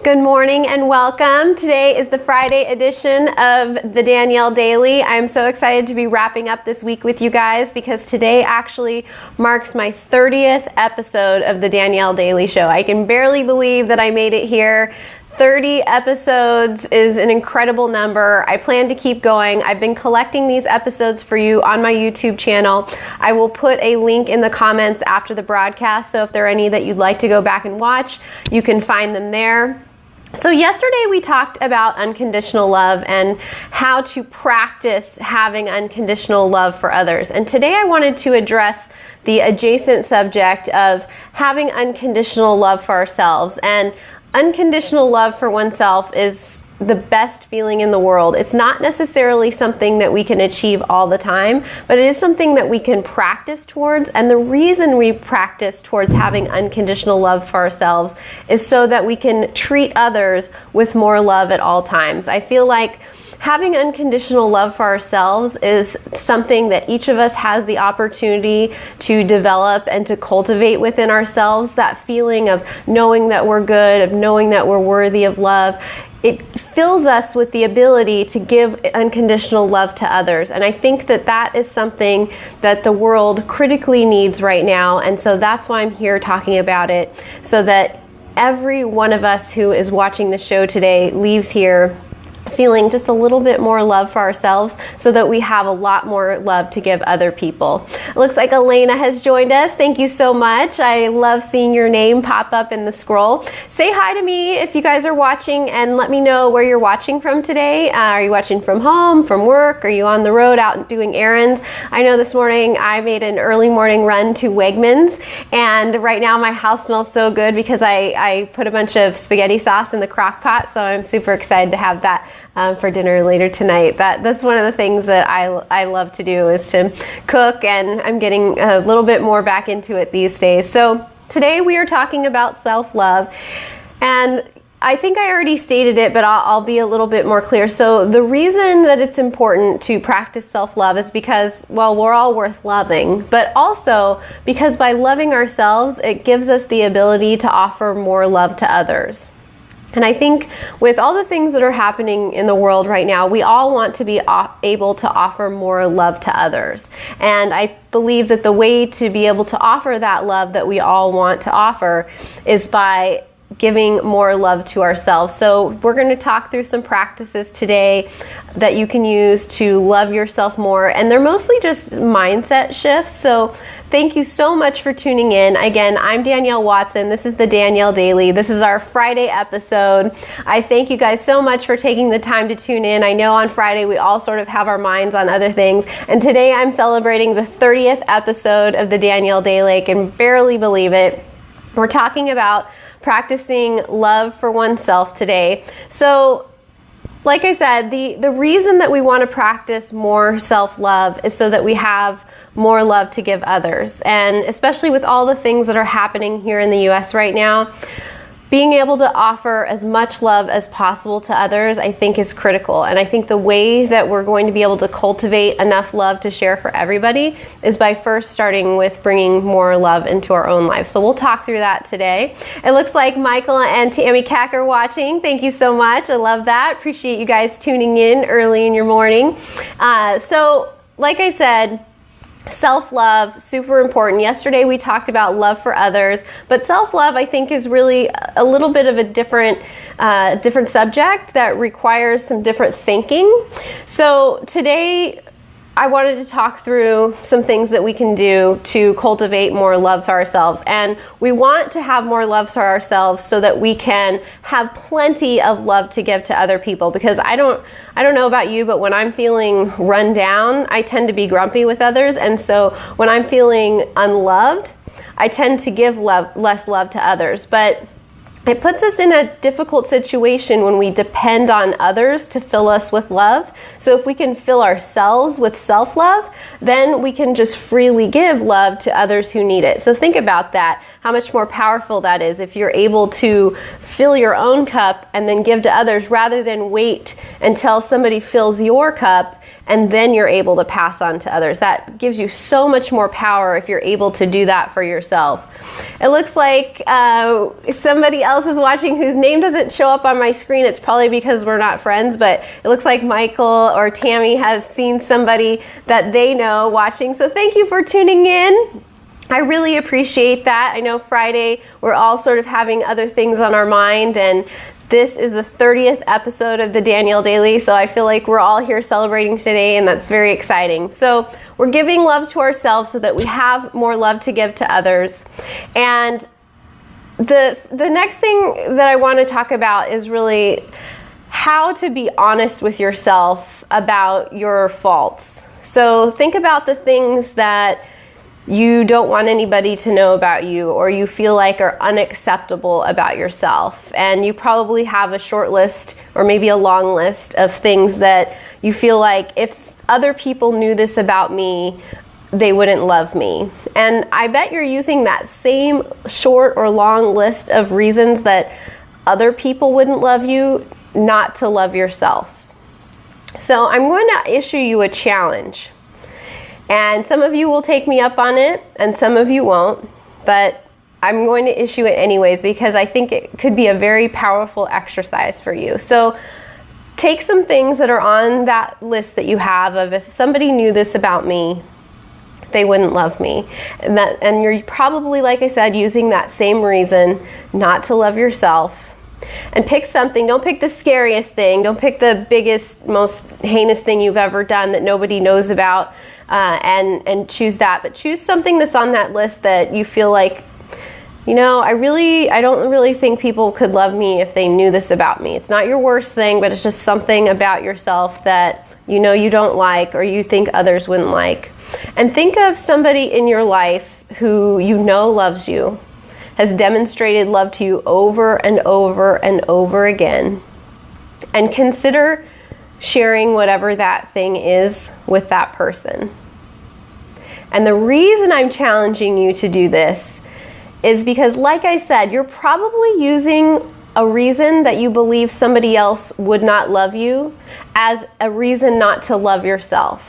Good morning and welcome. Today is the Friday edition of the Danielle Daily. I'm so excited to be wrapping up this week with you guys because today actually marks my 30th episode of the Danielle Daily Show. I can barely believe that I made it here. 30 episodes is an incredible number. I plan to keep going. I've been collecting these episodes for you on my YouTube channel. I will put a link in the comments after the broadcast, so if there are any that you'd like to go back and watch, you can find them there. So yesterday we talked about unconditional love and how to practice having unconditional love for others. And today I wanted to address the adjacent subject of having unconditional love for ourselves. And unconditional love for oneself is the best feeling in the world. It's not necessarily something that we can achieve all the time, but it is something that we can practice towards. And the reason we practice towards having unconditional love for ourselves is so that we can treat others with more love at all times. I feel like having unconditional love for ourselves is something that each of us has the opportunity to develop and to cultivate within ourselves. That feeling of knowing that we're good, of knowing that we're worthy of love. It fills us with the ability to give unconditional love to others. And I think that that is something that the world critically needs right now. And so that's why I'm here talking about it, so that every one of us who is watching the show today leaves here feeling just a little bit more love for ourselves so that we have a lot more love to give other people. It looks like Elena has joined us. Thank you so much. I love seeing your name pop up in the scroll. Say hi to me if you guys are watching and let me know where you're watching from today. Are you watching from home, from work? Are you on the road out doing errands? I know this morning I made an early morning run to Wegmans, and right now my house smells so good because I put a bunch of spaghetti sauce in the crock pot, so I'm super excited to have that for dinner later tonight. That's one of the things that I love to do, is to cook, and I'm getting a little bit more back into it these days. So today we are talking about self-love, and I think I already stated it, but I'll be a little bit more clear. So the reason that it's important to practice self-love is because, well, we're all worth loving, but also because by loving ourselves, it gives us the ability to offer more love to others. And I think with all the things that are happening in the world right now, we all want to be able to offer more love to others. And I believe that the way to be able to offer that love that we all want to offer is by giving more love to ourselves. So we're going to talk through some practices today that you can use to love yourself more. And they're mostly just mindset shifts. So thank you so much for tuning in. Again, I'm Danielle Watson. This is the Danielle Daily. This is our Friday episode. I thank you guys so much for taking the time to tune in. I know on Friday we all sort of have our minds on other things. And today I'm celebrating the 30th episode of the Danielle Daily. I can barely believe it. We're talking about practicing love for oneself today. So, like I said, the reason that we want to practice more self-love is so that we have more love to give others. And especially with all the things that are happening here in the US right now, being able to offer as much love as possible to others, I think, is critical. And I think the way that we're going to be able to cultivate enough love to share for everybody is by first starting with bringing more love into our own lives. So we'll talk through that today. It looks like Michael and Tammy Cack are watching. Thank you so much. I love that. Appreciate you guys tuning in early in your morning. So like I said, self-love, super important. Yesterday we talked about love for others, but self-love, I think, is really a little bit of a different subject that requires some different thinking. So today I wanted to talk through some things that we can do to cultivate more love for ourselves. And we want to have more love for ourselves so that we can have plenty of love to give to other people. Because I don't know about you, but when I'm feeling run down, I tend to be grumpy with others. And so when I'm feeling unloved, I tend to give less love to others. But it puts us in a difficult situation when we depend on others to fill us with love. So if we can fill ourselves with self-love, then we can just freely give love to others who need it. So think about that, how much more powerful that is if you're able to fill your own cup and then give to others rather than wait until somebody fills your cup and then you're able to pass on to others. That gives you so much more power if you're able to do that for yourself. It looks like somebody else is watching whose name doesn't show up on my screen. It's probably because we're not friends, but it looks like Michael or Tammy have seen somebody that they know watching. So thank you for tuning in. I really appreciate that. I know Friday we're all sort of having other things on our mind, and this is the 30th episode of the Danielle Daily, so I feel like we're all here celebrating today, and that's very exciting. So we're giving love to ourselves so that we have more love to give to others. And the next thing that I want to talk about is really how to be honest with yourself about your faults. So think about the things that you don't want anybody to know about you, or you feel like are unacceptable about yourself. And you probably have a short list or maybe a long list of things that you feel like if other people knew this about me, they wouldn't love me. And I bet you're using that same short or long list of reasons that other people wouldn't love you not to love yourself. So I'm going to issue you a challenge. And some of you will take me up on it, and some of you won't, but I'm going to issue it anyways because I think it could be a very powerful exercise for you. So take some things that are on that list that you have of if somebody knew this about me, they wouldn't love me. And you're probably, like I said, using that same reason not to love yourself. And pick something. Don't pick the scariest thing. Don't pick the biggest, most heinous thing you've ever done that nobody knows about. And choose that, but choose something that's on that list that you feel like, you know, I don't really think people could love me if they knew this about me. It's not your worst thing, but it's just something about yourself that you know you don't like or you think others wouldn't like. And think of somebody in your life who you know loves you, has demonstrated love to you over and over and over again, and consider sharing whatever that thing is with that person. And the reason I'm challenging you to do this is because, like I said, you're probably using a reason that you believe somebody else would not love you as a reason not to love yourself.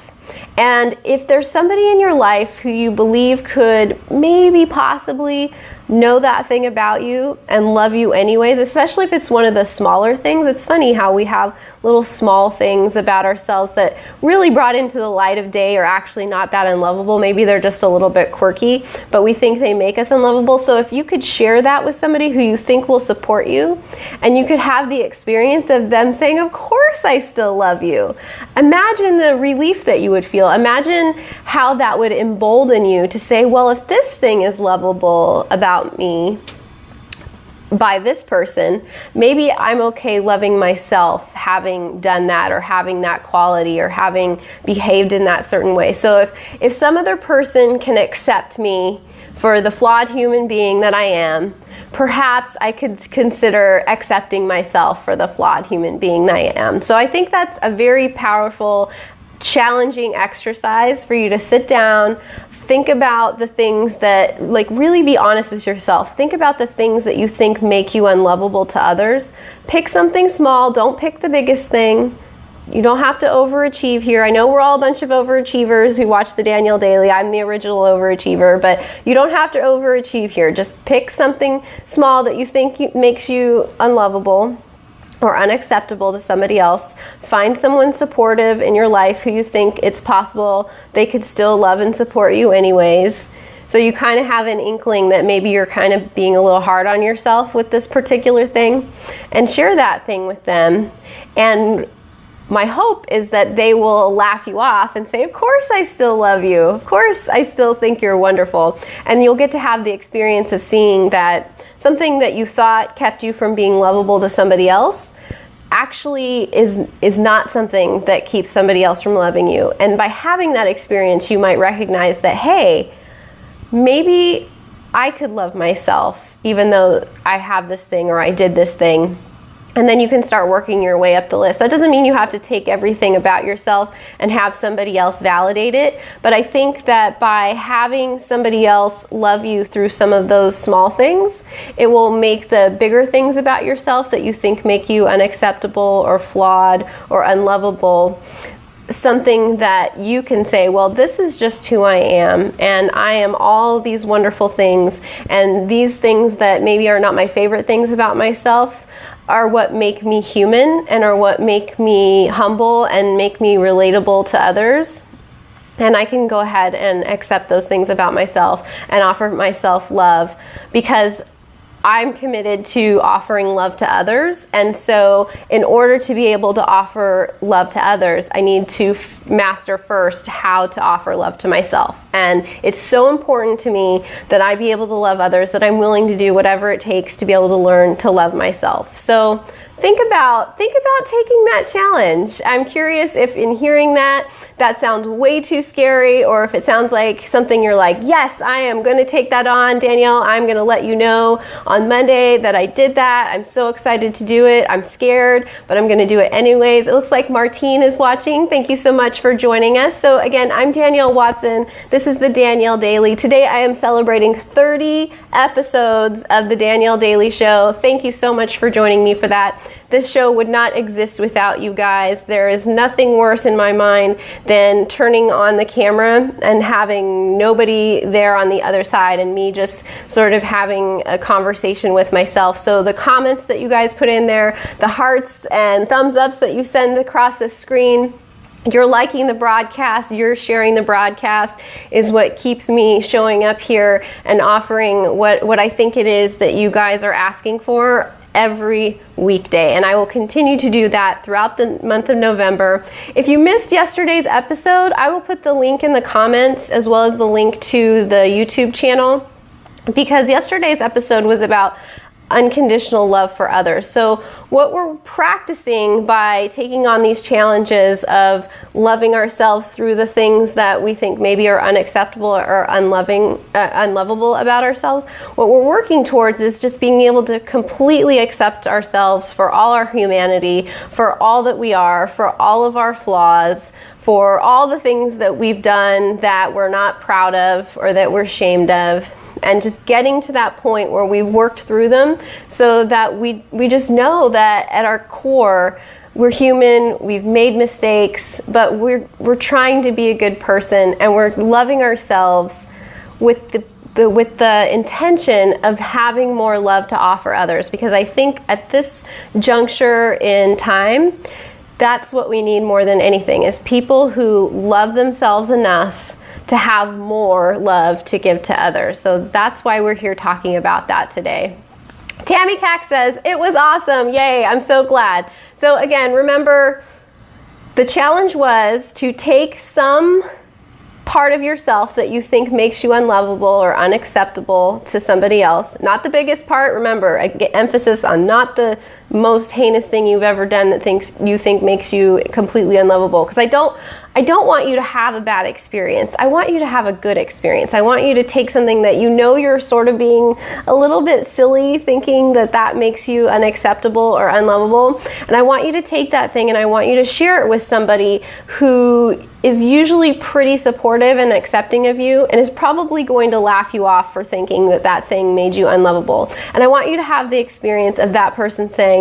And if there's somebody in your life who you believe could maybe possibly know that thing about you and love you anyways, especially if it's one of the smaller things. It's funny how we have little small things about ourselves that really brought into the light of day are actually not that unlovable. Maybe they're just a little bit quirky, but we think they make us unlovable. So if you could share that with somebody who you think will support you, and you could have the experience of them saying, of course I still love you. Imagine the relief that you would feel. Imagine how that would embolden you to say, well, if this thing is lovable about me by this person, maybe I'm okay loving myself having done that, or having that quality, or having behaved in that certain way. So if some other person can accept me for the flawed human being that I am, perhaps I could consider accepting myself for the flawed human being that I am. So I think that's a very powerful, challenging exercise for you to sit down, think about the things that, like, really be honest with yourself. Think about the things that you think make you unlovable to others. Pick something small. Don't pick the biggest thing. You don't have to overachieve here. I know we're all a bunch of overachievers who watch the Danielle Daily. I'm the original overachiever, but you don't have to overachieve here. Just pick something small that you think makes you unlovable or unacceptable to somebody else. Find someone supportive in your life who you think it's possible they could still love and support you anyways. So you kind of have an inkling that maybe you're kind of being a little hard on yourself with this particular thing, and share that thing with them. And my hope is that they will laugh you off and say, of course I still love you. Of course I still think you're wonderful. And you'll get to have the experience of seeing that something that you thought kept you from being lovable to somebody else actually is not something that keeps somebody else from loving you. And by having that experience, you might recognize that, hey, maybe I could love myself even though I have this thing or I did this thing. And then you can start working your way up the list. That doesn't mean you have to take everything about yourself and have somebody else validate it. But I think that by having somebody else love you through some of those small things, it will make the bigger things about yourself that you think make you unacceptable or flawed or unlovable something that you can say, well, this is just who I am, and I am all these wonderful things, and these things that maybe are not my favorite things about myself are what make me human and are what make me humble and make me relatable to others. And I can go ahead and accept those things about myself and offer myself love, because I'm committed to offering love to others. And so in order to be able to offer love to others, I need to master first how to offer love to myself. And it's so important to me that I be able to love others that I'm willing to do whatever it takes to be able to learn to love myself. So think about taking that challenge. I'm curious if in hearing that sounds way too scary, or if it sounds like something you're like, yes, I am going to take that on, Danielle. I'm going to let you know on Monday that I did that. I'm so excited to do it. I'm scared, but I'm going to do it anyways. It looks like Martine is watching. Thank you so much for joining us. So again, I'm Danielle Watson. This is the Danielle Daily. Today I am celebrating 30 episodes of the Danielle Daily Show. Thank you so much for joining me for that. This show would not exist without you guys. There is nothing worse in my mind than turning on the camera and having nobody there on the other side and me just sort of having a conversation with myself. So the comments that you guys put in there, the hearts and thumbs ups that you send across the screen, you're liking the broadcast, you're sharing the broadcast is what keeps me showing up here and offering what I think it is that you guys are asking for every weekday, and I will continue to do that throughout the month of November. If you missed yesterday's episode, I will put the link in the comments as well as the link to the YouTube channel, because yesterday's episode was about unconditional love for others. So what we're practicing by taking on these challenges of loving ourselves through the things that we think maybe are unacceptable or unlovable about ourselves, what we're working towards is just being able to completely accept ourselves for all our humanity, for all that we are, for all of our flaws, for all the things that we've done that we're not proud of or that we're ashamed of. And just getting to that point where we've worked through them so that we just know that at our core, we're human, we've made mistakes, but we're trying to be a good person, and we're loving ourselves with the intention of having more love to offer others. Because I think at this juncture in time, that's what we need more than anything, is people who love themselves enough to have more love to give to others. So that's why we're here talking about that today. Tammy Cack says, it was awesome. Yay, I'm so glad. So again, remember, the challenge was to take some part of yourself that you think makes you unlovable or unacceptable to somebody else. Not the biggest part. Remember, I get emphasis on not the most heinous thing you've ever done that you think makes you completely unlovable. Because I don't want you to have a bad experience. I want you to have a good experience. I want you to take something that you know you're sort of being a little bit silly, thinking that makes you unacceptable or unlovable. And I want you to take that thing and I want you to share it with somebody who is usually pretty supportive and accepting of you and is probably going to laugh you off for thinking that thing made you unlovable. And I want you to have the experience of that person saying,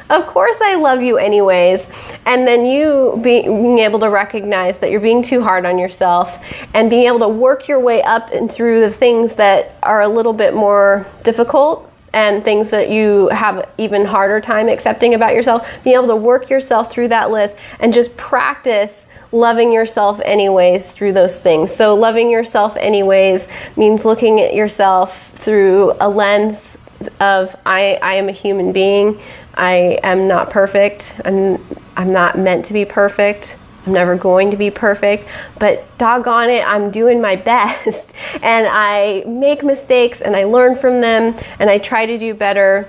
of course I love you anyways. And then you being able to recognize that you're being too hard on yourself and being able to work your way up and through the things that are a little bit more difficult and things that you have even harder time accepting about yourself, being able to work yourself through that list and just practice loving yourself anyways through those things. So loving yourself anyways means looking at yourself through a lens of I am a human being. I am not perfect. I'm not meant to be perfect. I'm never going to be perfect, but doggone it, I'm doing my best. And I make mistakes and I learn from them and I try to do better.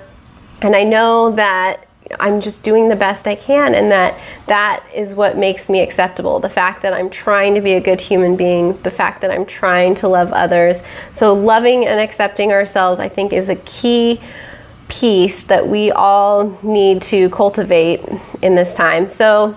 And I know that I'm just doing the best I can, and that is what makes me acceptable. The fact that I'm trying to be a good human being, the fact that I'm trying to love others. So loving and accepting ourselves, I think, is a key piece that we all need to cultivate in this time. So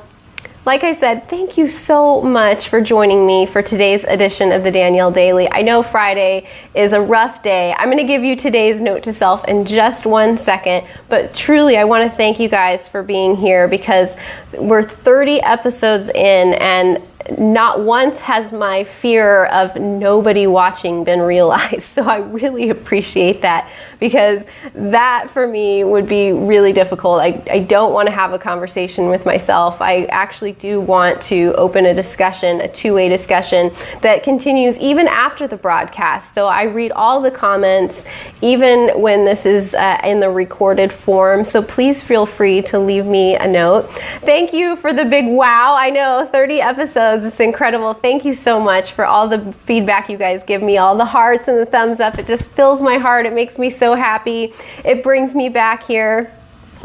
like I said, thank you so much for joining me for today's edition of the Danielle Daily. I know Friday is a rough day. I'm going to give you today's note to self in just 1 second, but truly I want to thank you guys for being here, because we're 30 episodes in and not once has my fear of nobody watching been realized. So I really appreciate that, because that for me would be really difficult. I don't want to have a conversation with myself. I actually do want to open a discussion, a two-way discussion that continues even after the broadcast. So I read all the comments, even when this is in the recorded form. So please feel free to leave me a note. Thank you for the big wow. I know 30 episodes. It's incredible. Thank you so much for all the feedback you guys give me, all the hearts and the thumbs up. It just fills my heart. It makes me so happy. It brings me back here.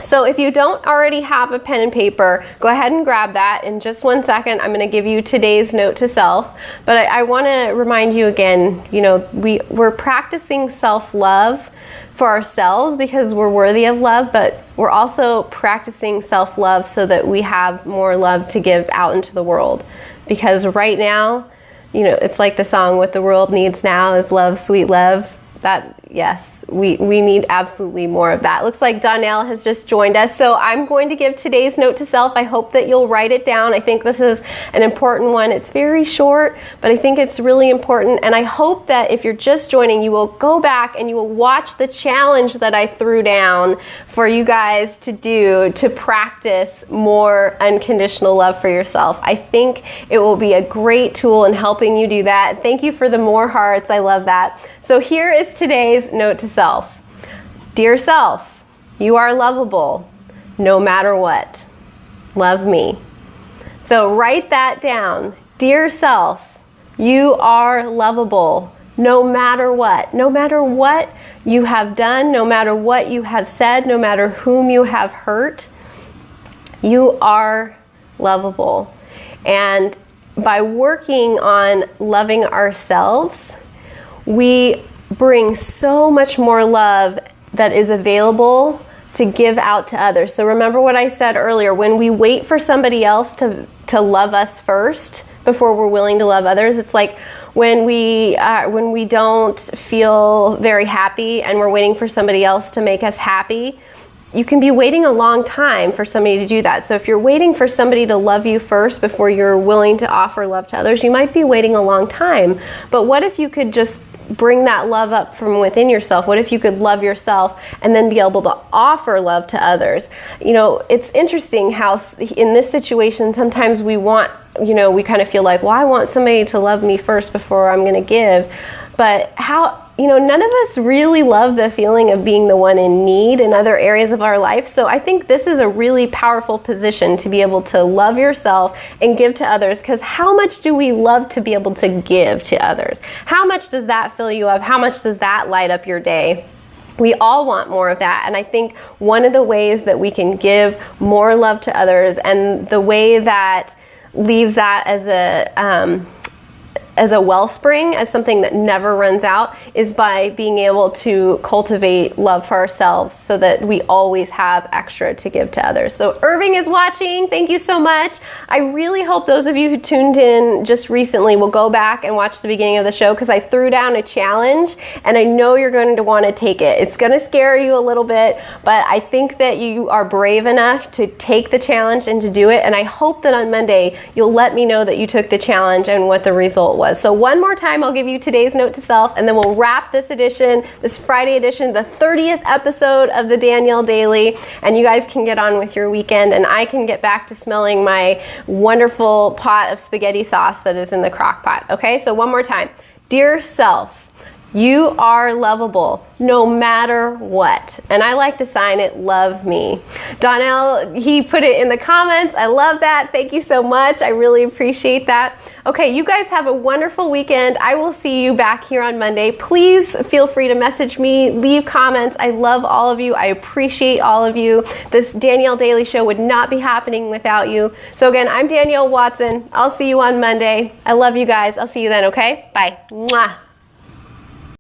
So if you don't already have a pen and paper, go ahead and grab that. In just 1 second, I'm going to give you today's note to self. But I want to remind you again, you know, we're practicing self-love for ourselves because we're worthy of love, but we're also practicing self-love so that we have more love to give out into the world. Because right now, you know, it's like the song, "What the world needs now is love, sweet love." That, yes, we need absolutely more of that. Looks like Danielle has just joined us. So I'm going to give today's note to self. I hope that you'll write it down. I think this is an important one. It's very short, but I think it's really important. And I hope that if you're just joining, you will go back and you will watch the challenge that I threw down for you guys to do to practice more unconditional love for yourself. I think it will be a great tool in helping you do that. Thank you for the more hearts. I love that. So here is today's note to self. Dear self, you are lovable no matter what. Love me. So write that down. Dear self, you are lovable no matter what. No matter what you have done, no matter what you have said, no matter whom you have hurt, you are lovable. And by working on loving ourselves, we bring so much more love that is available to give out to others. So remember what I said earlier, when we wait for somebody else to love us first before we're willing to love others, it's like when we don't feel very happy and we're waiting for somebody else to make us happy. You can be waiting a long time for somebody to do that. So if you're waiting for somebody to love you first before you're willing to offer love to others, you might be waiting a long time. But what if you could just bring that love up from within yourself? What if you could love yourself and then be able to offer love to others? You know, it's interesting how in this situation, sometimes we want, you know, we kind of feel like, well, I want somebody to love me first before I'm going to give. But how, you know, none of us really love the feeling of being the one in need in other areas of our life. So I think this is a really powerful position to be able to love yourself and give to others, because how much do we love to be able to give to others? How much does that fill you up? How much does that light up your day? We all want more of that. And I think one of the ways that we can give more love to others, and the way that leaves that as a wellspring, as something that never runs out, is by being able to cultivate love for ourselves so that we always have extra to give to others. So Irving is watching. Thank you so much. I really hope those of you who tuned in just recently will go back and watch the beginning of the show, because I threw down a challenge and I know you're going to want to take it. It's going to scare you a little bit, but I think that you are brave enough to take the challenge and to do it. And I hope that on Monday you'll let me know that you took the challenge and what the result was. So one more time, I'll give you today's note to self, and then we'll wrap this edition, this Friday edition, the 30th episode of the Danielle Daily, and you guys can get on with your weekend, and I can get back to smelling my wonderful pot of spaghetti sauce that is in the crock pot. Okay, so one more time. Dear self, you are lovable no matter what. And I like to sign it, love me. Danielle, he put it in the comments. I love that. Thank you so much. I really appreciate that. Okay, you guys have a wonderful weekend. I will see you back here on Monday. Please feel free to message me, leave comments. I love all of you. I appreciate all of you. This Danielle Daily Show would not be happening without you. So again, I'm Danielle Watson. I'll see you on Monday. I love you guys. I'll see you then, okay? Bye. Mwah.